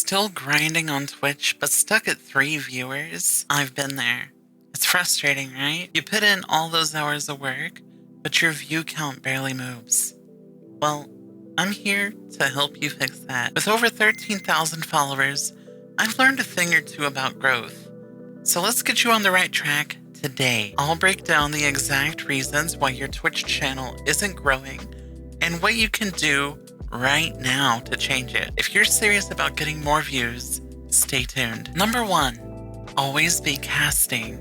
Still grinding on Twitch, but stuck at 3 viewers? I've been there. It's frustrating, right? You put in all those hours of work, but your view count barely moves. Well, I'm here to help you fix that. With over 13,000 followers, I've learned a thing or two about growth. So let's get you on the right track today. I'll break down the exact reasons why your Twitch channel isn't growing and what you can do right now to change it. If you're serious about getting more views, stay tuned. Number 1, always be casting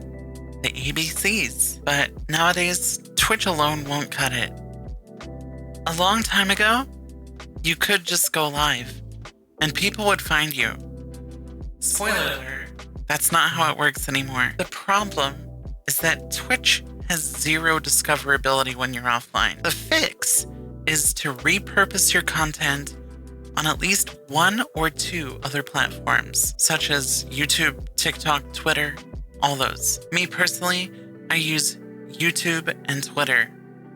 the ABCs. But nowadays, Twitch alone won't cut it. A long time ago, you could just go live and people would find you. Spoiler alert, that's not how it works anymore. The problem is that Twitch has zero discoverability when you're offline. The fix is to repurpose your content on at least 1 or 2 other platforms, such as YouTube, TikTok, Twitter, all those. Me personally, I use YouTube and Twitter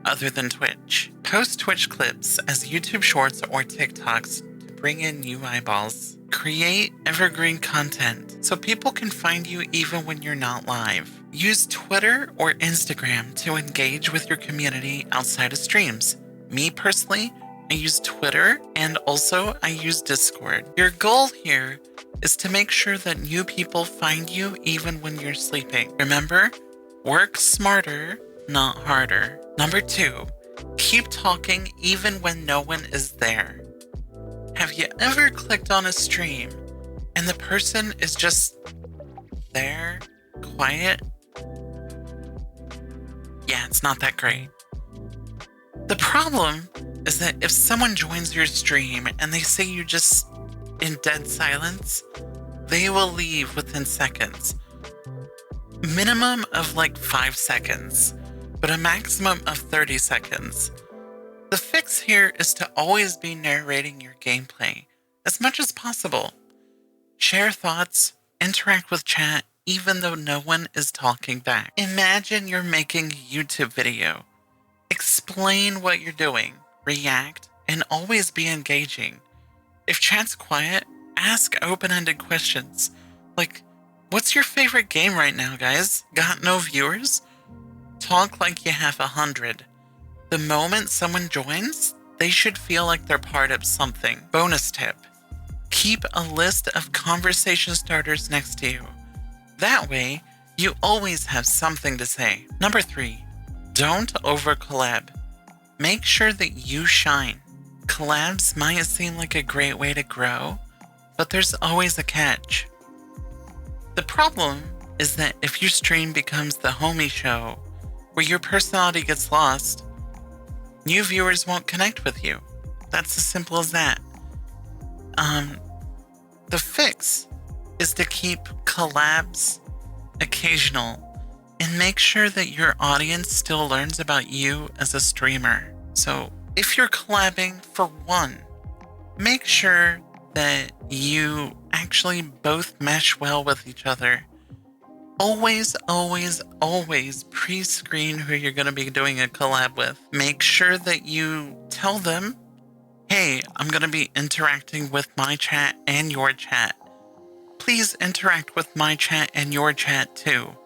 other than Twitch. Post Twitch clips as YouTube Shorts or TikToks to bring in new eyeballs. Create evergreen content so people can find you even when you're not live. Use Twitter or Instagram to engage with your community outside of streams. Me personally, I use Twitter and also I use Discord. Your goal here is to make sure that new people find you even when you're sleeping. Remember, work smarter, not harder. Number 2, keep talking even when no one is there. Have you ever clicked on a stream and the person is just there, quiet? Yeah, it's not that great. The problem is that if someone joins your stream and they say you just in dead silence, they will leave within seconds. Minimum of like 5 seconds, but a maximum of 30 seconds. The fix here is to always be narrating your gameplay as much as possible. Share thoughts, interact with chat, even though no one is talking back. Imagine you're making a YouTube video. Explain what you're doing, react, and always be engaging. If chat's quiet, ask open-ended questions. Like, what's your favorite game right now, guys? Got no viewers? Talk like you have 100. The moment someone joins, they should feel like they're part of something. Bonus tip: keep a list of conversation starters next to you. That way, you always have something to say. Number 3, don't over-collab. Make sure that you shine. Collabs might seem like a great way to grow, but there's always a catch. The problem is that if your stream becomes the homie show, where your personality gets lost, new viewers won't connect with you. That's as simple as that. The fix is to keep collabs occasional and make sure that your audience still learns about you as a streamer. So if you're collabing, for one, make sure that you actually both mesh well with each other. Always, always, always pre-screen who you're going to be doing a collab with. Make sure that you tell them, hey, I'm going to be interacting with my chat and your chat. Please interact with my chat and your chat too.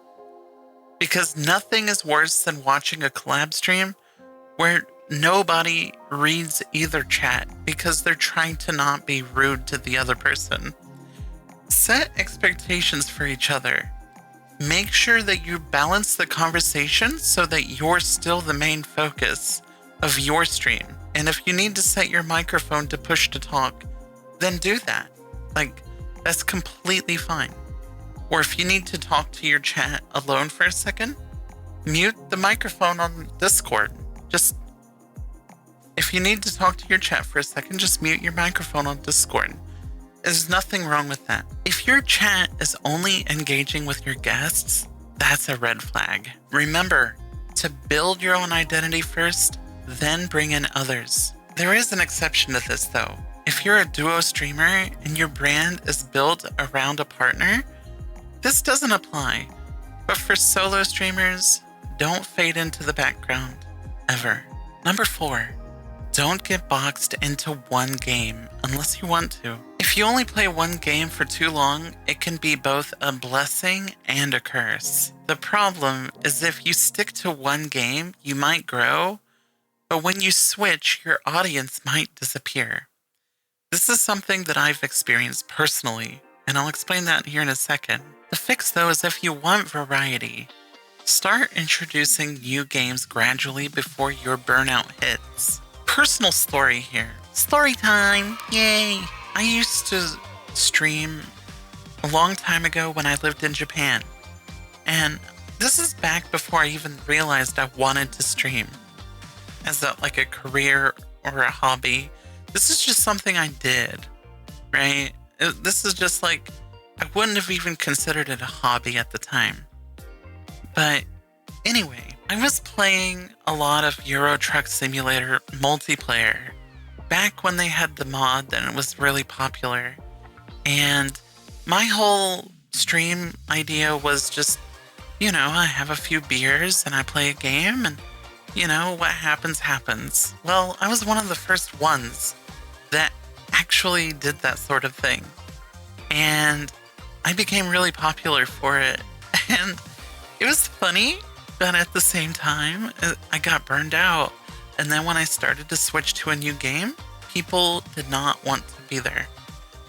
Because nothing is worse than watching a collab stream where nobody reads either chat because they're trying to not be rude to the other person. Set expectations for each other. Make sure that you balance the conversation so that you're still the main focus of your stream. And if you need to set your microphone to push to talk, then do that. Like, that's completely fine. Or if you need to talk to your chat alone for a second, mute the microphone on Discord. If you need to talk to your chat for a second, just mute your microphone on Discord. There's nothing wrong with that. If your chat is only engaging with your guests, that's a red flag. Remember to build your own identity first, then bring in others. There is an exception to this though. If you're a duo streamer and your brand is built around a partner, this doesn't apply. But for solo streamers, don't fade into the background, ever. Number 4, Don't get boxed into one game unless you want to. If you only play one game for too long, it can be both a blessing and a curse. The problem is if you stick to one game, you might grow, but when you switch, your audience might disappear. This is something that I've experienced personally, and I'll explain that here in a second. The fix, though, is if you want variety, start introducing new games gradually before your burnout hits. Personal story here. Story time! Yay! I used to stream a long time ago when I lived in Japan. And this is back before I even realized I wanted to stream as a career or a hobby. This is just something I did, right? This is just I wouldn't have even considered it a hobby at the time. But anyway, I was playing a lot of Euro Truck Simulator multiplayer back when they had the mod and it was really popular. And my whole stream idea was just, I have a few beers and I play a game and, what happens, happens. Well, I was one of the first ones that actually did that sort of thing. And I became really popular for it. And it was funny, but at the same time, I got burned out. And then when I started to switch to a new game, people did not want to be there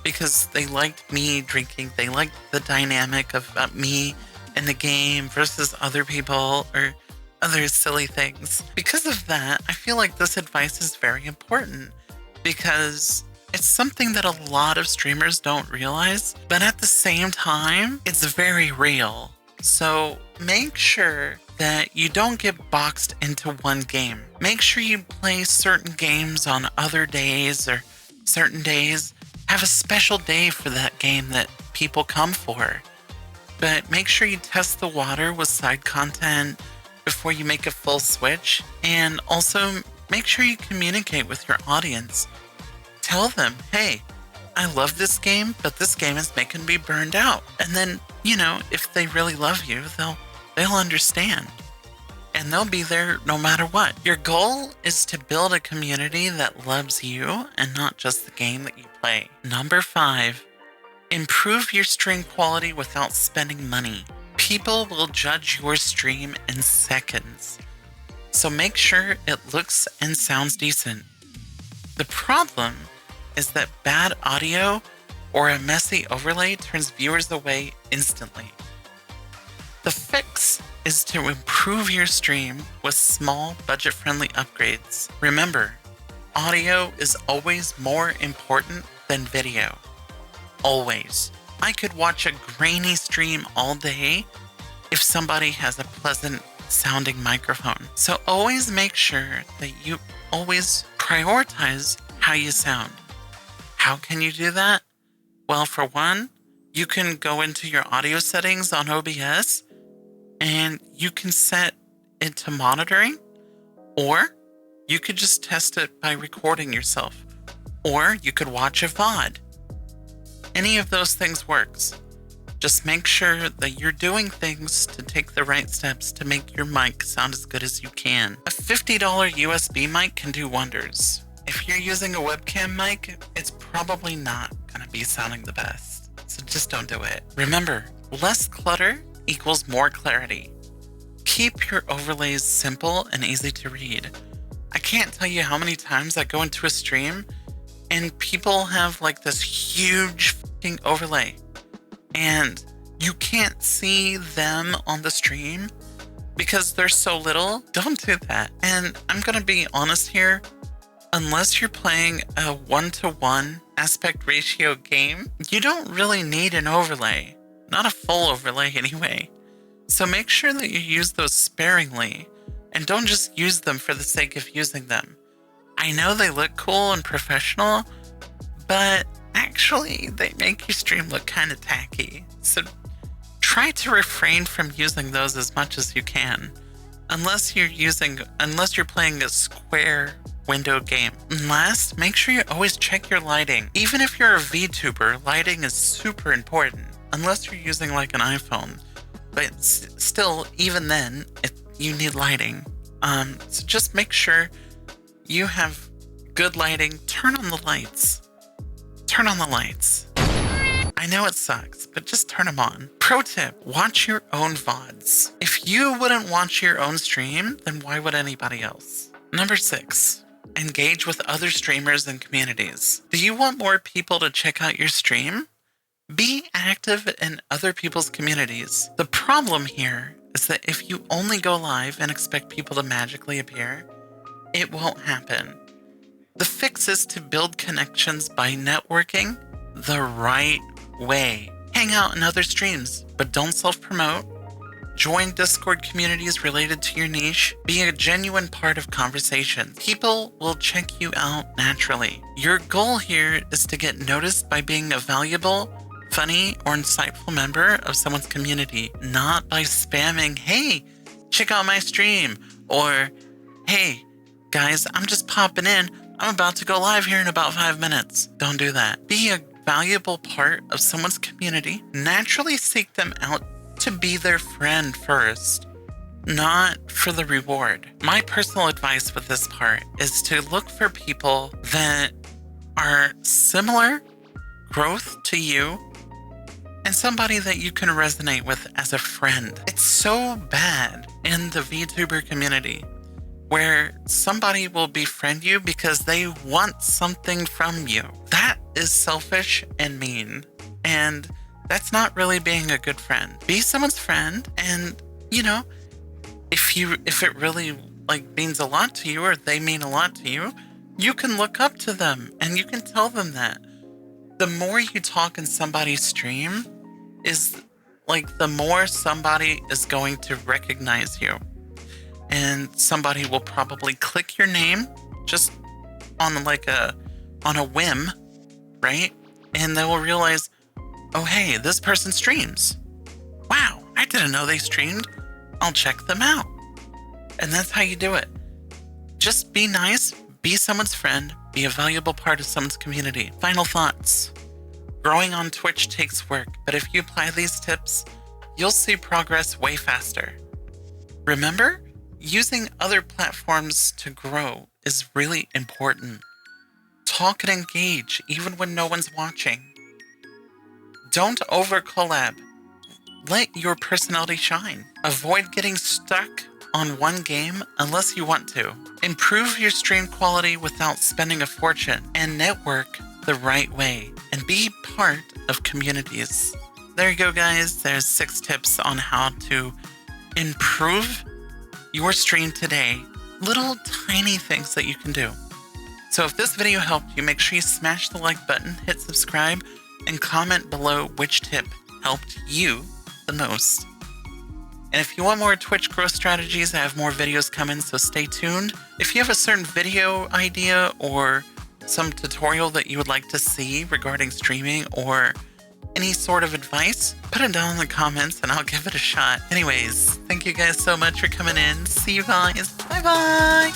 because they liked me drinking. They liked the dynamic of me in the game versus other people or other silly things. Because of that, I feel like this advice is very important because it's something that a lot of streamers don't realize, but at the same time, it's very real. So make sure that you don't get boxed into one game. Make sure you play certain games on other days or certain days. Have a special day for that game that people come for. But make sure you test the water with side content before you make a full switch. And also make sure you communicate with your audience. Tell them, hey, I love this game, but this game is making me burned out. And then, if they really love you, they'll understand. And they'll be there no matter what. Your goal is to build a community that loves you and not just the game that you play. Number 5, improve your stream quality without spending money. People will judge your stream in seconds. So make sure it looks and sounds decent. The problem is that bad audio or a messy overlay turns viewers away instantly. The fix is to improve your stream with small, budget-friendly upgrades. Remember, audio is always more important than video. Always. I could watch a grainy stream all day if somebody has a pleasant sounding microphone. So always make sure that you always prioritize how you sound. How can you do that? Well, for one, you can go into your audio settings on OBS and you can set it to monitoring, or you could just test it by recording yourself, or you could watch a VOD. Any of those things works. Just make sure that you're doing things to take the right steps to make your mic sound as good as you can. A $50 USB mic can do wonders. If you're using a webcam mic, it's probably not going to be sounding the best. So just don't do it. Remember, less clutter equals more clarity. Keep your overlays simple and easy to read. I can't tell you how many times I go into a stream and people have this huge fucking overlay and you can't see them on the stream because they're so little. Don't do that. And I'm going to be honest here. Unless you're playing a 1-to-1 aspect ratio game, you don't really need an overlay. Not a full overlay anyway. So make sure that you use those sparingly and don't just use them for the sake of using them. I know they look cool and professional, but actually they make your stream look kind of tacky. So try to refrain from using those as much as you can, unless you're playing a square window game. And last, make sure you always check your lighting. Even if you're a VTuber, lighting is super important, unless you're using an iPhone. But still, even then, you need lighting. So just make sure you have good lighting, turn on the lights. Turn on the lights. I know it sucks, but just turn them on. Pro tip, watch your own VODs. If you wouldn't watch your own stream, then why would anybody else? Number 6, engage with other streamers and communities. Do you want more people to check out your stream? Be active in other people's communities. The problem here is that if you only go live and expect people to magically appear, it won't happen. The fix is to build connections by networking the right way. Hang out in other streams, but don't self-promote. Join Discord communities related to your niche. Be a genuine part of conversations. People will check you out naturally. Your goal here is to get noticed by being a valuable, funny, or insightful member of someone's community, not by spamming, "Hey, check out my stream," or "Hey, guys, I'm just popping in. I'm about to go live here in about 5 minutes." Don't do that. Be a valuable part of someone's community. Naturally seek them out to be their friend first, not for the reward. My personal advice with this part is to look for people that are similar growth to you and somebody that you can resonate with as a friend. It's so bad in the VTuber community where somebody will befriend you because they want something from you. That is selfish and mean. And that's not really being a good friend. Be someone's friend, and if it really means a lot to you, or they mean a lot to you, you can look up to them and you can tell them that. The more you talk in somebody's stream is the more somebody is going to recognize you. And somebody will probably click your name just on a whim, right? And they will realize, "Oh, hey, this person streams. Wow, I didn't know they streamed. I'll check them out." And that's how you do it. Just be nice, be someone's friend, be a valuable part of someone's community. Final thoughts. Growing on Twitch takes work, but if you apply these tips, you'll see progress way faster. Remember, using other platforms to grow is really important. Talk and engage even when no one's watching. Don't over-collab. Let your personality shine. Avoid getting stuck on one game unless you want to. Improve your stream quality without spending a fortune, and network the right way, and be part of communities. There you go, guys. There's 6 tips on how to improve your stream today. Little tiny things that you can do. So if this video helped you, make sure you smash the like button, hit subscribe, and comment below which tip helped you the most. And if you want more Twitch growth strategies, I have more videos coming, so stay tuned. If you have a certain video idea or some tutorial that you would like to see regarding streaming or any sort of advice, put it down in the comments and I'll give it a shot. Anyways, thank you guys so much for coming in. See you guys. Bye-bye.